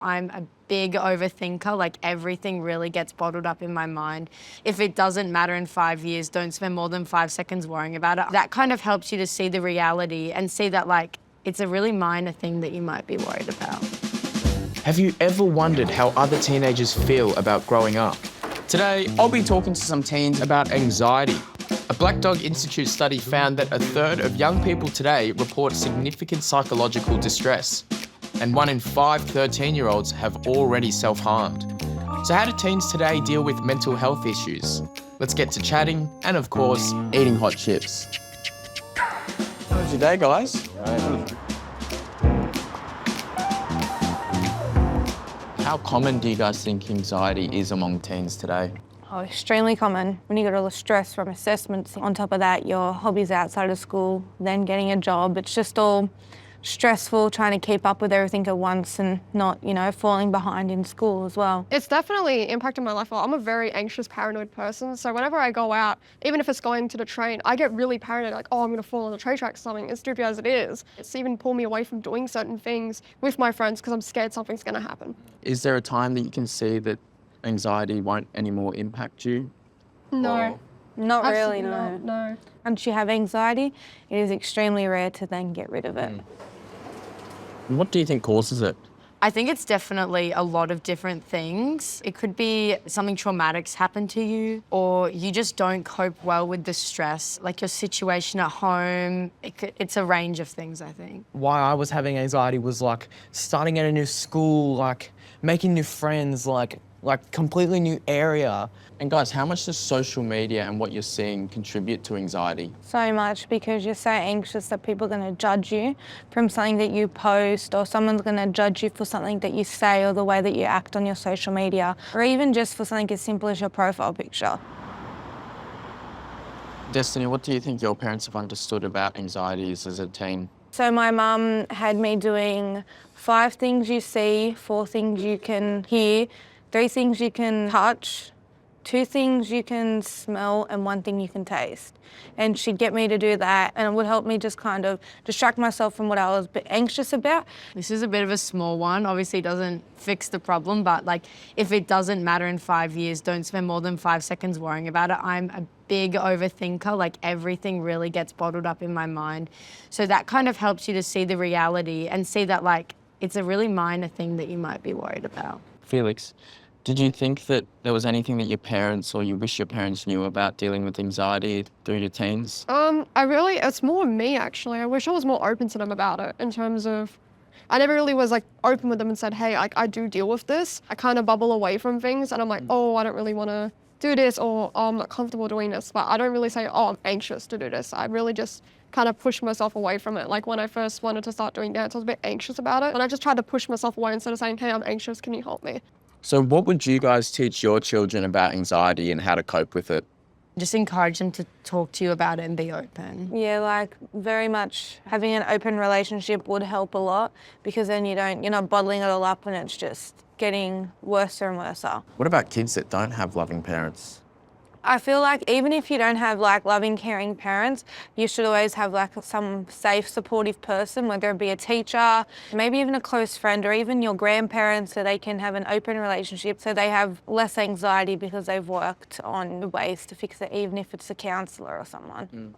I'm a big overthinker, like everything really gets bottled up in my mind. If it doesn't matter in 5 years, don't spend more than 5 seconds worrying about it. That kind of helps you to see the reality and see that like it's a really minor thing that you might be worried about. Have you ever wondered how other teenagers feel about growing up? Today, I'll be talking to some teens about anxiety. A Black Dog Institute study found that 1/3 of young people today report significant psychological distress, and 1 in 5 13-year-olds have already self-harmed. So how do teens today deal with mental health issues? Let's get to chatting and, of course, eating hot chips. How was your day, guys? How common do you guys think anxiety is among teens today? Oh, extremely common. When you got all the stress from assessments, on top of that, your hobbies outside of school, then getting a job, it's just all stressful trying to keep up with everything at once and not, falling behind in school as well. It's definitely impacted my life a lot. I'm a very anxious, paranoid person. So whenever I go out, even if it's going to the train, I get really paranoid, like, oh, I'm gonna fall on the train track or something, as stupid as it is. It's even pulled me away from doing certain things with my friends because I'm scared something's gonna happen. Is there a time that you can see that anxiety won't anymore impact you? No. Or... Not really, Absolutely no. no. Once you have anxiety, it is extremely rare to then get rid of it. What do you think causes it? I think it's definitely a lot of different things. It could be something traumatic's happened to you, or you just don't cope well with the stress, like your situation at home. It's a range of things, I think. Why I was having anxiety was like starting at a new school, like making new friends, like completely new area. And guys, how much does social media and what you're seeing contribute to anxiety? So much, because you're so anxious that people are going to judge you from something that you post, or someone's going to judge you for something that you say or the way that you act on your social media, or even just for something as simple as your profile picture. Destiny, what do you think your parents have understood about anxieties as a teen? So my mum had me doing 5 things you see, 4 things you can hear, 3 things you can touch, 2 things you can smell, and 1 thing you can taste. And she'd get me to do that, and it would help me just kind of distract myself from what I was a bit anxious about. This is a bit of a small one. Obviously, it doesn't fix the problem, but like if it doesn't matter in 5 years, don't spend more than 5 seconds worrying about it. I'm a big overthinker, like everything really gets bottled up in my mind. So that kind of helps you to see the reality and see that like it's a really minor thing that you might be worried about. Felix, did you think that there was anything that your parents or you wish your parents knew about dealing with anxiety through your teens? It's more me actually. I wish I was more open to them about it in terms of, I never really was like open with them and said, hey, I do deal with this. I kind of bubble away from things and I'm like, oh, I don't really want to do this, or oh, I'm not comfortable doing this. But I don't really say, oh, I'm anxious to do this. I really just kind of push myself away from it. Like when I first wanted to start doing dance, I was a bit anxious about it. And I just tried to push myself away instead of saying, hey, I'm anxious, can you help me? So what would you guys teach your children about anxiety and how to cope with it? Just encourage them to talk to you about it and be open. Yeah, like very much having an open relationship would help a lot, because then you're not bottling it all up and it's just getting worse and worse. What about kids that don't have loving parents? I feel like even if you don't have like loving, caring parents, you should always have like some safe, supportive person, whether it be a teacher, maybe even a close friend, or even your grandparents, so they can have an open relationship, so they have less anxiety because they've worked on ways to fix it, even if it's a counsellor or someone.